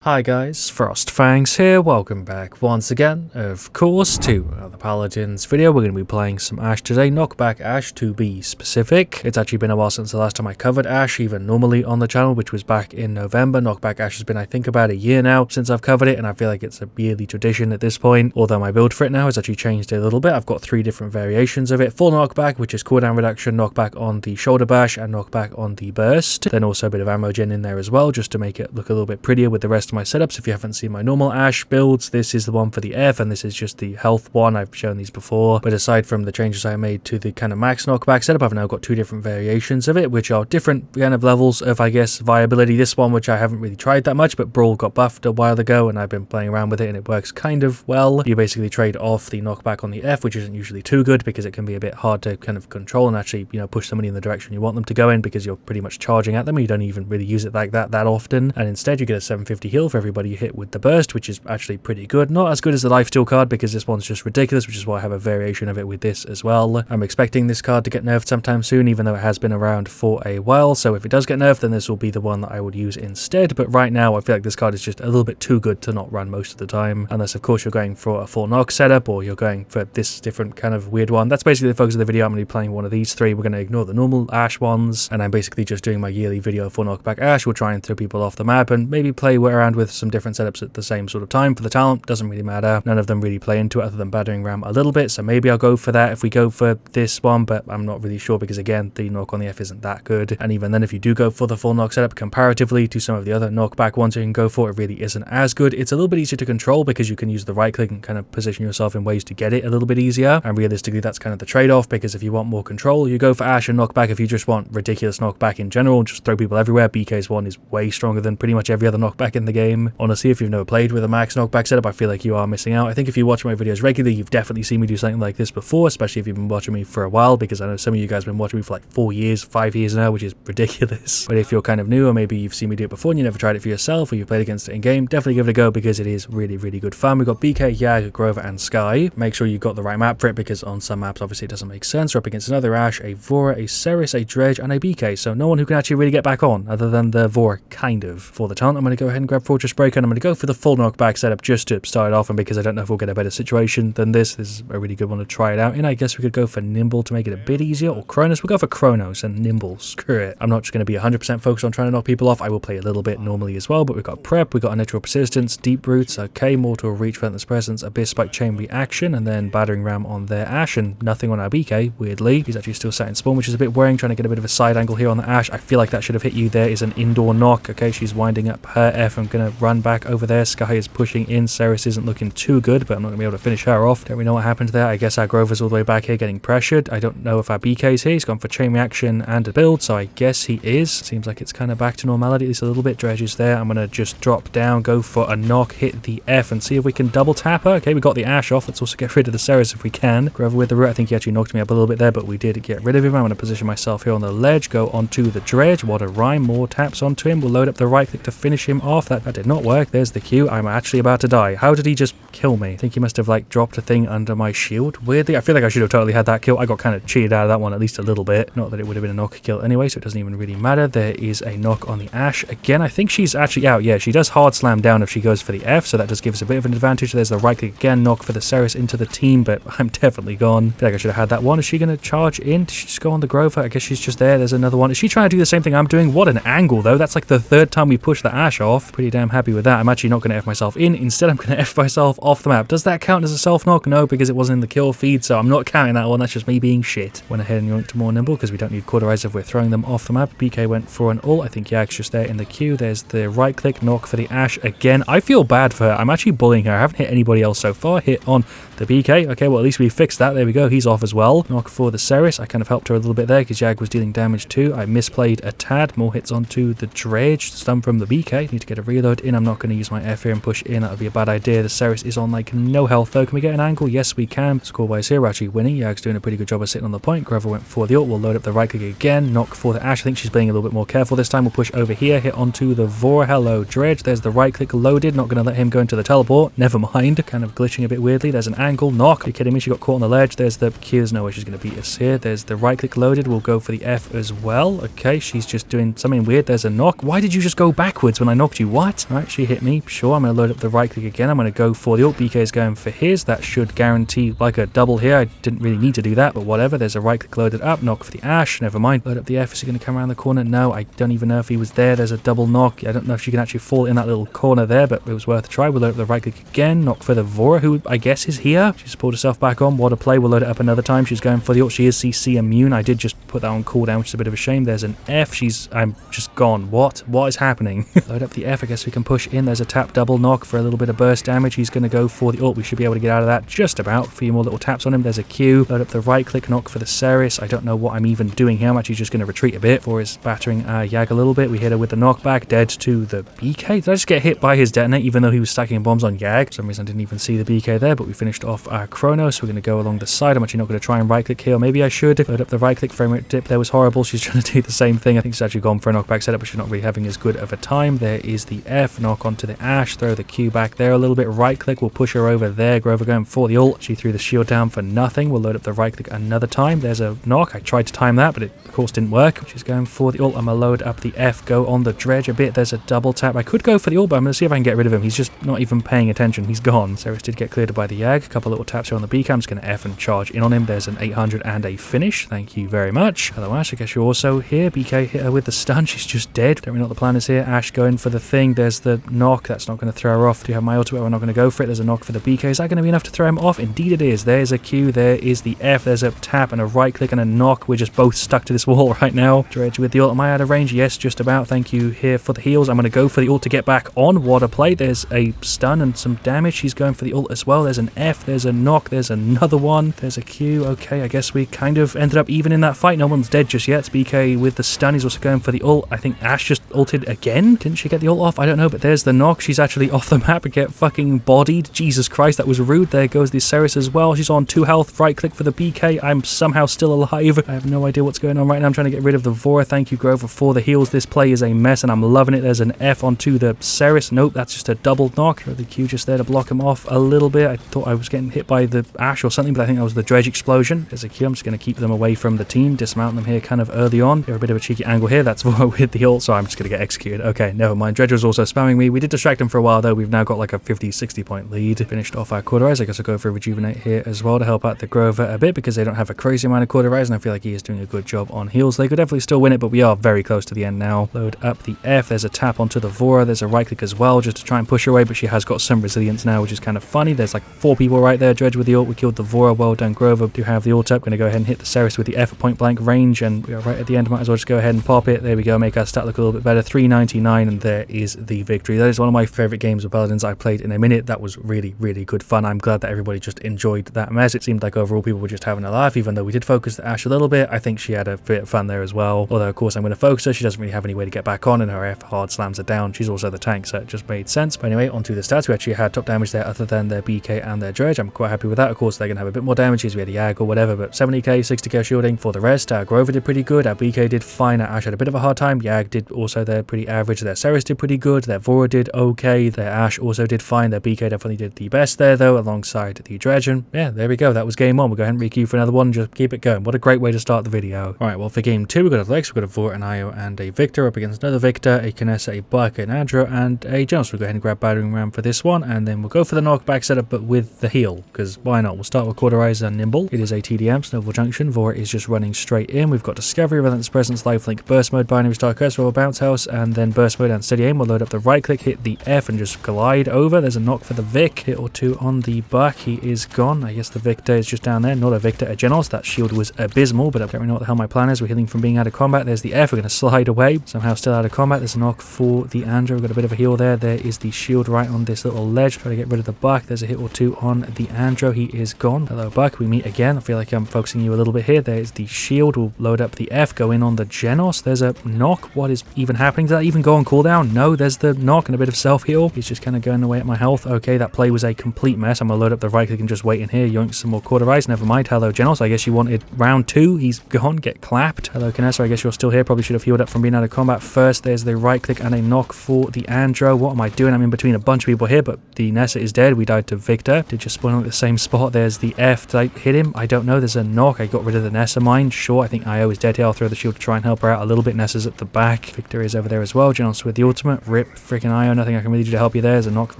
Hi guys, FrostFangs here, welcome back once again, of course, to the Paladins video. We're going to be playing some Ash today, Knockback Ash to be specific. It's actually been a while since the last time I covered Ash, even normally on the channel, which was back in November. Knockback Ash has been, I think, about a year now since I've covered it, and I feel like it's a yearly tradition at this point, although my build for it now has actually changed a little bit. I've got 3 different variations of it. Full knockback, which is cooldown reduction, knockback on the shoulder bash, and knockback on the burst. Then also a bit of ammo gen in there as well, just to make it look a little bit prettier with the rest of my setups. If you haven't seen my normal Ash builds, this is the one for the F, and this is just the health one. I've shown these before, but aside from the changes I made to the kind of max knockback setup, I've now got 2 different variations of it, which are different kind of levels of, I guess, viability. This one, which I haven't really tried that much, but Brawl got buffed a while ago, and I've been playing around with it, and it works kind of well. You basically trade off the knockback on the F, which isn't usually too good, because it can be a bit hard to kind of control and actually, you know, push somebody in the direction you want them to go in, because you're pretty much charging at them, and you don't even really use it like that often. And instead, you get a 750 heal for everybody you hit with the burst, which is actually pretty good. Not as good as the lifesteal card, because this one's just ridiculous, which is why I have a variation of it with this as well. I'm expecting this card to get nerfed sometime soon, even though it has been around for a while, so if it does get nerfed, then this will be the one that I would use instead. But right now, I feel like this card is just a little bit too good to not run most of the time, unless of course you're going for a full knock setup, or you're going for this different kind of weird one. That's basically the focus of the video. I'm going to be playing one of these 3. We're going to ignore the normal Ash ones, and I'm basically just doing my yearly video for Knockback Ash. We'll try and throw people off the map, and maybe play around with some different setups at the same sort of time. For the talent, doesn't really matter. None of them really play into it other than battering ram a little bit, so maybe I'll go for that if we go for this one, but I'm not really sure, because again, the knock on the F isn't that good. And even then, if you do go for the full knock setup, comparatively to some of the other knockback ones you can go for, it really isn't as good. It's a little bit easier to control, because you can use the right click and kind of position yourself in ways to get it a little bit easier, and realistically that's kind of the trade-off, because if you want more control, you go for Ash and knockback. If you just want ridiculous knockback in general, just throw people everywhere, BK's one is way stronger than pretty much every other knockback in the game. Honestly, if you've never played with a max knockback setup, I feel like you are missing out. I think if you watch my videos regularly, you've definitely seen me do something like this before, especially if you've been watching me for a while, because I know some of you guys have been watching me for like 4 years, 5 years now, which is ridiculous. But if you're kind of new, or maybe you've seen me do it before and you never tried it for yourself, or you've played against it in game, definitely give it a go, because it is really, really good fun. We've got BK, Yag, Grover, and Sky. Make sure you've got the right map for it, because on some maps, obviously, it doesn't make sense. We're up against another Ash, a Vora, a Ceres, a Dredge, and a BK, so no one who can actually really get back on, other than the Vora, kind of. For the talent, I'm going to go ahead and grab Fortress Breaker, and I'm going to go for the full knockback setup just to start off, and because I don't know if we'll get a better situation than this is a really good one to try it out in. I guess we could go for Nimble to make it a bit easier, or Kronos. We'll go for Kronos and Nimble, screw it. I'm not just going to be 100% focused on trying to knock people off. I will play a little bit normally as well, but we've got Prep, we've got Unnatural Persistence, Deep Roots, okay, Mortal Reach, Relentless Presence, Abyss Spike, Chain Reaction, and then Battering Ram on their Ash, and nothing on our BK, weirdly. He's actually still sat in spawn, which is a bit worrying, trying to get a bit of a side angle here on the Ash. I feel like that should have hit you. There is an indoor knock, okay, she's winding up her F. I'm going to run back over there. Sky is pushing in. Ceres isn't looking too good, but I'm not going to be able to finish her off. Don't really know what happened there. I guess our Grover's all the way back here getting pressured. I don't know if our BK's here. He's gone for Chain Reaction and a build, so I guess he is. Seems like it's kind of back to normality, at least a little bit. Dredge is there. I'm going to just drop down, go for a knock, hit the F, and see if we can double tap her. Okay, we got the Ash off. Let's also get rid of the Ceres if we can. Grover with the root. I think he actually knocked me up a little bit there, but we did get rid of him. I'm going to position myself here on the ledge, go onto the Dredge. What a rhyme. More taps onto him. We'll load up the right click to finish him off. That did not work. There's the Q. I'm actually about to die. How did he just kill me? I think he must have like dropped a thing under my shield. Weirdly, I feel like I should have totally had that kill. I got kind of cheated out of that one at least a little bit. Not that it would have been a knock kill anyway, so it doesn't even really matter. There is a knock on the Ash. Again, I think she's actually out. Yeah, she does hard slam down if she goes for the F, so that does give us a bit of an advantage. There's the right click again, knock for the Ceres into the team, but I'm definitely gone. I feel like I should have had that one. Is she going to charge in? Did she just go on the Grover? I guess she's just there. There's another one. Is she trying to do the same thing I'm doing? What an angle, though. That's like the 3rd time we pushed the Ash off. Pretty damn happy with that. I'm actually not going to F myself in. Instead, I'm going to F myself off the map. Does that count as a self-knock? No, because it wasn't in the kill feed, so I'm not counting that one. That's just me being shit. Went ahead and yoinked to more Nimble, because we don't need Cauterize if we're throwing them off the map. BK went for an ult. I think Yag's just there in the queue. There's the right click knock for the Ash again. I feel bad for her. I'm actually bullying her. I haven't hit anybody else so far. Hit on the BK. Okay, well, at least we fixed that. There we go. He's off as well. Knock for the Ceres. I kind of helped her a little bit there, because Yag was dealing damage too. I misplayed a tad. More hits onto the Dredge. Stun from the BK. Need to get a reload in. I'm not going to use my F here and push in. That would be a bad idea. The Ceres is on like no health though. Can we get an angle? Yes, we can. Score-wise here, we're actually winning. Yag's doing a pretty good job of sitting on the point. Grover went for the ult. We'll load up the right click again. Knock for the Ash. I think she's being a little bit more careful this time. We'll push over here. Hit onto the Vora. Hello, Dredge. There's the right click loaded. Not going to let him go into the teleport. Never mind. Kind of glitching a bit weirdly. There's an angle. Knock. Are you kidding me? She got caught on the ledge. There's the Q. There's no way she's going to beat us here. There's the right click loaded. We'll go for the F as well. Okay, she's just doing something weird. There's a knock. Why did you just go backwards when I knocked you? Why? What? Right, she hit me. Sure, I'm going to load up the right click again. I'm going to go for the ult. BK is going for his. That should guarantee like a double here. I didn't really need to do that, but whatever. There's a right click loaded up. Knock for the Ash. Never mind. Load up the F. Is he going to come around the corner? No, I don't even know if he was there. There's a double knock. I don't know if she can actually fall in that little corner there, but it was worth a try. We'll load up the right click again. Knock for the Vora, who I guess is here. She's pulled herself back on. What a play. We'll load it up another time. She's going for the ult. She is CC immune. I did just put that on cooldown, which is a bit of a shame. There's an F. I'm just gone. What is happening? Load up the F. I guess we can push in. There's a tap double knock for a little bit of burst damage. He's going to go for the ult. We should be able to get out of that just about. A few more little taps on him. There's a Q. Load up the right click knock for the Ceres. I don't know what I'm even doing here. I'm actually just going to retreat a bit for his battering Yag a little bit. We hit her with the knockback. Dead to the BK. Did I just get hit by his detonate even though he was stacking bombs on Yag? For some reason I didn't even see the BK there, but we finished off our Chronos. We're going to go along the side. I'm actually not going to try and right click here. Maybe I should. Load up the right click. Frame rate dip there was horrible. She's trying to do the same thing. I think she's actually gone for a knockback setup, but she's not really having as good of a time. There is the F. Knock onto the Ash. Throw the Q back there a little bit. Right click. We'll push her over there. Grover going for the ult. She threw the shield down for nothing. We'll load up the right click another time. There's a knock. I tried to time that, but it of course didn't work. She's going for the ult. I'm going to load up the F. Go on the dredge a bit. There's a double tap. I could go for the ult, but I'm going to see if I can get rid of him. He's just not even paying attention. He's gone. Ceres did get cleared by the Yag. A couple little taps here on the BK. I'm just going to F and charge in on him. There's an 800 and a finish. Thank you very much. Hello, Ash. I guess you're also here. BK hit her with the stun. She's just dead. Don't really know what the plan is here. Ash going for the thing. There's the knock. That's not going to throw her off. Do you have my ultimate? We're not going to go for it. There's a knock for the BK. Is that going to be enough to throw him off? Indeed it is. There's a Q. There is the F. There's a tap and a right click and a knock. We're just both stuck to this wall right now. Dredge with the ult. Am I out of range? Yes, just about. Thank you here for the heals. I'm going to go for the ult to get back on. What a play. There's a stun and some damage. She's going for the ult as well. There's an F. There's a knock. There's another one. There's a Q. Okay, I guess we kind of ended up even in that fight. No one's dead just yet. BK with the stun. He's also going for the ult. I think Ash just ulted again. Didn't she get the ult off? I don't know, but there's the knock. She's actually off the map and get fucking bodied. Jesus Christ, that was rude. There goes the Ceres as well. She's on 2 health. Right click for the BK. I'm somehow still alive. I have no idea what's going on right now. I'm trying to get rid of the Vora. Thank you, Grover, for the heals. This play is a mess and I'm loving it. There's an F onto the Ceres. Nope, that's just a double knock. The Q just there to block him off a little bit. I thought I was getting hit by the Ash or something, but I think that was the dredge explosion. There's a Q. I'm just going to keep them away from the team. Dismount them here kind of early on. They're a bit of a cheeky angle here. That's Vora with the ult, so I'm just going to get executed. Okay, never mind. Dredge was also spamming me. We did distract him for a while though. We've now got like a 50-60 point lead. Finished off our Quarterize. I guess I'll go for a Rejuvenate here as well to help out the Grover a bit because they don't have a crazy amount of Quarterize and I feel like he is doing a good job on heals. They could definitely still win it, but we are very close to the end now. Load up the F. There's a tap onto the Vora. There's a right click as well just to try and push her away, but she has got some resilience now, which is kind of funny. There's like 4 people right there. Dredge with the ult. We killed the Vora. Well done, Grover. Do have the ult up. Going to go ahead and hit the Ceres with the F at point blank range, and we are right at the end. Might as well just go ahead and pop it. There we go. Make our stat look a little bit better. 399, and there is the victory. That is one of my favorite games of Paladins I played in a minute. That was really, really good fun. I'm glad that everybody just enjoyed that mess. It seemed like overall people were just having a laugh, even though we did focus the Ash a little bit. I think she had a bit of fun there as well. Although, of course, I'm going to focus her. She doesn't really have any way to get back on, and her F hard slams her down. She's also the tank, so it just made sense. But anyway, onto the stats. We actually had top damage there other than their BK and their Dredge. I'm quite happy with that. Of course, they're going to have a bit more damage because we had a Yag or whatever, but 70k, 60k shielding for the rest. Our Grover did pretty good. Our BK did fine. Our Ash had a bit of a hard time. Yag did also, they're pretty average. Their Ceres did pretty good. Their Vora did okay. Their Ash also did fine. Their BK definitely did the best there, though, alongside the Dredge. And yeah, there we go. That was game 1. We'll go ahead and requeue for another one. Just keep it going. What a great way to start the video. All right, well, for game 2, we've got a Lex, we've got a Vora, an Io, and a Victor up against another Victor, a Kinessa, a Buck, an Andro, and a Jones. We'll go ahead and grab Battering Ram for this one, and then we'll go for the knockback setup, but with the heal, because why not? We'll start with Quarterize and Nimble. It is a TDM, Snowball Junction. Vora is just running straight in. We've got Discovery, Relentless Presence, Lifelink, Burst Mode, Binary Star, Curse Roll, Bounce House, and then Burst Mode and Steady Aim. We'll load up the right click, hit the F, and just glide over. There's a knock for the Vic. Hit or 2 on the Buck. He is gone. I guess the Victor is just down there. Not a Victor, a Genos. That shield was abysmal, but I don't really know what the hell my plan is. We're healing from being out of combat. There's the F. We're going to slide away. Somehow still out of combat. There's a knock for the Andro. We've got a bit of a heal there. There is the shield right on this little ledge. Try to get rid of the Buck. There's a hit or 2 on the Andro. He is gone. Hello, Buck. We meet again. I feel like I'm focusing you a little bit here. There's the shield. We'll load up the F. Go in on the Genos. There's a knock. What is even happening? Did that even go on cooldown? No, there's the knock and a bit of self-heal. He's just kind of going away at my health. Okay, that play was a complete mess. I'm going to load up the right click and just wait in here. Yoink some more Quarterize. Never mind. Hello, Genos. I guess you wanted round 2. He's gone. Get clapped. Hello, Kinessa. I guess you're still here. Probably should have healed up from being out of combat first. There's the right click and a knock for the Andro. What am I doing? I'm in between a bunch of people here, but the Nessa is dead. We died to Victor. Did just spawn at the same spot. There's the F. Did I hit him? I don't know. There's a knock. I got rid of the Nessa mine. Sure, I think Io is dead here. I'll throw the shield to try and help her out a little bit. Nessa's at the back. Victor is over there as well. Genos with the ultimate. rip freaking Iron. Nothing I can really do to help you there. There's a knock.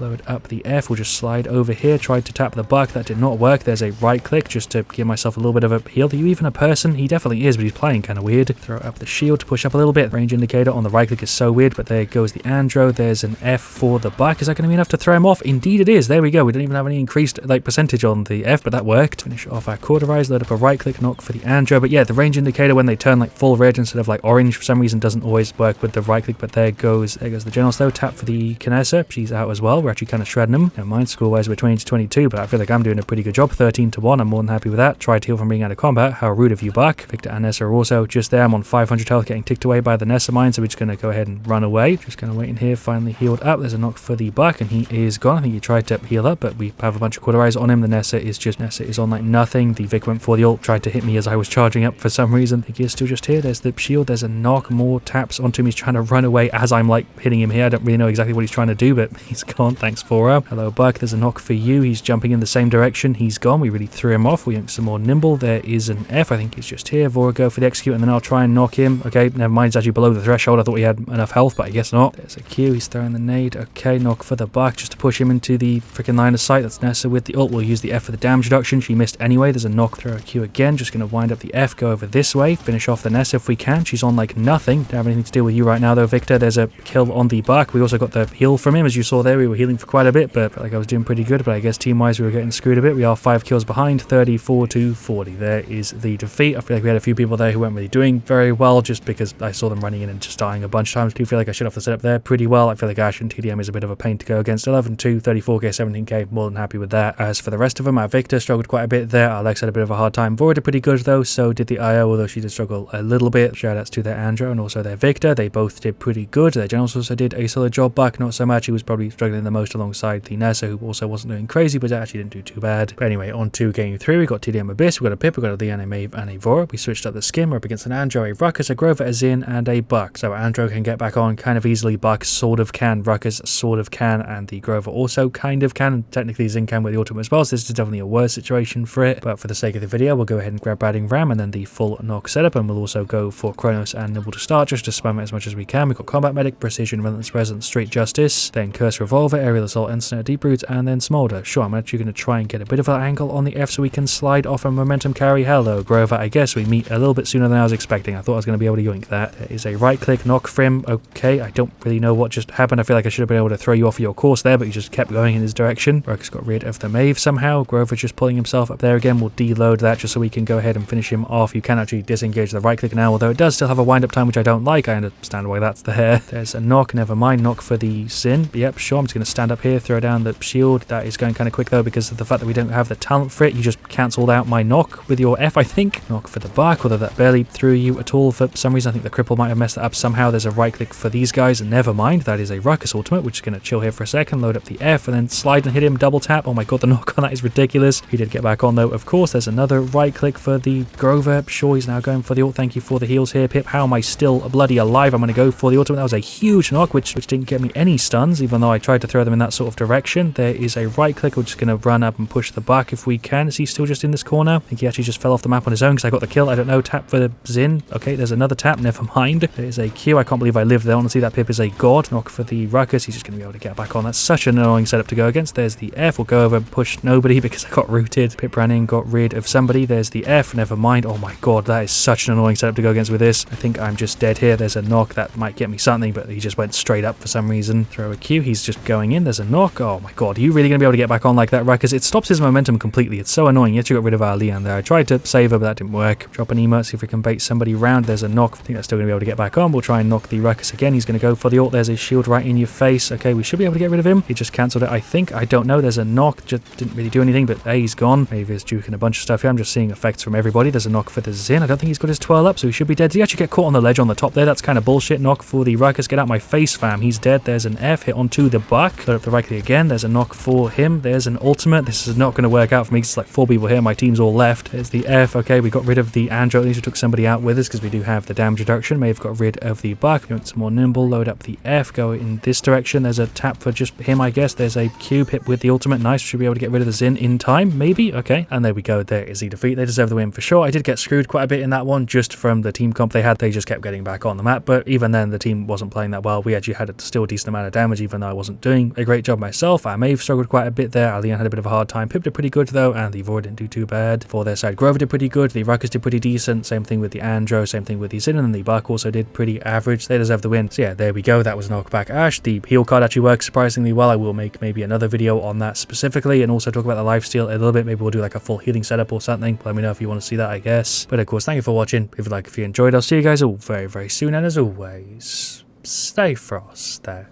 Load up the F. We'll just slide over here. Tried to tap the buck. That did not work. There's a right click just to give myself a little bit of a heal. Are you even a person? He definitely is, but he's playing kind of weird. Throw up the shield to push up a little bit. Range indicator on the right click is so weird, but there goes the Andro. There's an F for the buck. Is that going to be enough to throw him off? Indeed it is. There we go. We don't even have any increased like percentage on the F, but that worked. Finish off our Cauterize. Load up a right click knock for the Andro. But yeah, the range indicator when they turn like full red instead of like orange for some reason doesn't always work with the right click, but there goes the General Slow. Tap for the Kinessa. She's out as well. We're actually kind of shredding them. Never mind, score-wise we're 20-22, but I feel like I'm doing a pretty good job. 13-1. I'm more than happy with that. Tried to heal from being out of combat. How rude of you, Buck. Victor and Nessa are also just there. I'm on 500 health, getting ticked away by the Nessa mine, so we're just going to go ahead and run away. Just going to wait in here. Finally healed up. There's a knock for the Buck, and he is gone. I think he tried to heal up, but we have a bunch of Cauterize on him. The Nessa is on like nothing. The Vic went for the ult, tried to hit me as I was charging up for some reason. I think he is still just here. There's the shield. There's a knock. More taps onto him. He's trying to run away as I'm like hitting him here. I don't really know exactly what he's trying to do, but he's gone. Thanks for her. Hello, Buck. There's a knock for you. He's jumping in the same direction. He's gone. We really threw him off. We yanked some more nimble. There is an F. I think he's just here. Vora go for the execute, and then I'll try and knock him. Okay, never mind. He's actually below the threshold. I thought he had enough health, but I guess not. There's a Q. He's throwing the nade. Okay, knock for the Buck just to push him into the freaking line of sight. That's Nessa with the ult. We'll use the F for the damage reduction. She missed anyway. There's a knock. Throw a Q again. Just going to wind up the F. Go over this way. Finish off the Nessa if we can. She's on like nothing. Don't have anything to deal with you right now though, Victor. There's a kill on the Buck. We also got the heal from him. As you saw there, we were healing for quite a bit, but like I was doing pretty good. But I guess team-wise we were getting screwed a bit. We are 5 kills behind, 34-40. There is the defeat. I feel like we had a few people there who weren't really doing very well just because I saw them running in and just dying a bunch of times. I do feel like I should have the setup there pretty well. I feel like Ash and TDM is a bit of a pain to go against. 11-2, 34k, 17k. More than happy with that. As for the rest of them, our Victor struggled quite a bit there. Alex had a bit of a hard time. Vora did pretty good though, so did the IO, although she did struggle a little bit. Shoutouts to their Andro and also their Victor. They both did pretty good. Their Generals also did a solid job. Buck, not so much. He was probably struggling the most alongside the Nessa, who also wasn't doing crazy, but actually didn't do too bad. But anyway, on to game 3. We got TDM Abyss, we got a Pip, we got a Leon, a Maeve, and a Vora. We switched up the skin. We're up against an Andro, a Ruckus, a Grover, a Zin, and a Buck. So Andro can get back on kind of easily. Buck sort of can. Ruckus sort of can. And the Grover also kind of can. And technically Zin can with the ultimate as well. So this is definitely a worse situation for it. But for the sake of the video, we'll go ahead and grab Battering Ram and then the full knock setup. And we'll also go for Kronos and Nibble to start just to spam it as much as we can. We've got Combat Medic, Precision, Relentless Presence, Straight Justice, then Curse Revolver, Aerial Assault, Instant Deep Root, and then Smolder. Sure, I'm actually going to try and get a bit of an angle on the F so we can slide off a momentum carry. Hello, Grover. I guess we meet a little bit sooner than I was expecting. I thought I was going to be able to yoink that. There is a right click knock for him. Okay, I don't really know what just happened. I feel like I should have been able to throw you off your course there, but you just kept going in his direction. Ruckus got rid of the Maeve somehow. Grover's just pulling himself up there again. We'll deload that just so we can go ahead and finish him off. You can actually disengage the right click now, although it does still have a wind up time, which I don't like. I understand why that's there. There's a knock. Never mind. Knock for the Sin. Yep, sure. I'm just going to stand up here, throw down the shield. That is going kind of quick though because of the fact that we don't have the talent for it. You just cancelled out my knock with your F, I think. Knock for the Buck, although that barely threw you at all for some reason. I think the cripple might have messed that up somehow. There's a right click for these guys, and never mind. That is a Ruckus ultimate, which is going to chill here for a second, load up the F, and then slide and hit him, double tap. Oh my god, the knock on that is ridiculous. He did get back on though, of course. There's another right click for the Grover. Sure, he's now going for the ult. Thank you for the heals here, Pip. How am I still bloody alive? I'm going to go for the ultimate. That was a huge knock, which didn't get me any stuns, even though I tried to throw them in that sort of direction. There is a right click. We're just going to run up and push the Buck if we can. Is he still just in this corner? I think he actually just fell off the map on his own because I got the kill. I don't know. Tap for the Zin. Okay, there's another tap. Never mind. There's a Q. I can't believe I lived there. Honestly, that Pip is a god. Knock for the Ruckus. He's just going to be able to get back on. That's such an annoying setup to go against. There's the F. We'll go over and push nobody because I got rooted. Pip ran in, got rid of somebody. There's the F. Never mind. Oh my god, that is such an annoying setup to go against with this. I think I'm just dead here. There's a knock. That might get me something, but he just went straight up for some reason. Throw a Q. He's just going in. There's a knock. Oh my god, are you really going to be able to get back on like that, Ruckus? It stops his momentum completely. It's so annoying. You actually got rid of our Leon there. I tried to save her, but that didn't work. Drop an emote, see if we can bait somebody round. There's a knock. I think that's still going to be able to get back on. We'll try and knock the Ruckus again. He's going to go for the ult. There's a shield right in your face. Okay, we should be able to get rid of him. He just cancelled it, I think. I don't know. There's a knock. Just didn't really do anything, but hey, he's gone. Maybe he's juking a bunch of stuff here. I'm just seeing effects from everybody. There's a knock for the Zin. I don't think he's got his twirl up, so he should be dead. Did he actually get caught on the ledge on the top there? That's kind of bullshit. Knock for the Ruckus. Get out my face, fam. He's dead. There's an F. Hit onto the Buck. Load up the right click again. There's a knock for him. There's an ultimate. This is not going to work out for me. It's like 4 people here. My team's all left. There's the F. Okay, we got rid of the Andro. At least we took somebody out with us because we do have the damage reduction. May have got rid of the Buck. We want some more nimble. Load up the F. Go in this direction. There's a tap for just him, I guess. There's a Q. Hit with the ultimate. Nice. Should be able to get rid of the Zin in time. Maybe. Okay. And there we go. There is the defeat. They deserve the win for sure. I did get screwed quite a bit in that one just from the team comp they had. They just kept getting back on the map. But even then, the team wasn't playing that well. We actually actually had still a decent amount of damage, even though I wasn't doing a great job myself. Our Mave struggled quite a bit there. Our Leon had a bit of a hard time. Pip did pretty good though, and the Void didn't do too bad. For their side, Grover did pretty good. The Ruckus did pretty decent. Same thing with the Andro, same thing with the Sin, and the Buck also did pretty average. They deserve the win. So yeah, there we go. That was Knockback Ash. The heal card actually works surprisingly well. I will make maybe another video on that specifically, and also talk about the lifesteal a little bit. Maybe we'll do like a full healing setup or something. Let me know if you want to see that, I guess. But of course, thank you for watching. If you like, if you enjoyed, I'll see you guys all very, very soon. And as always, stay frost there.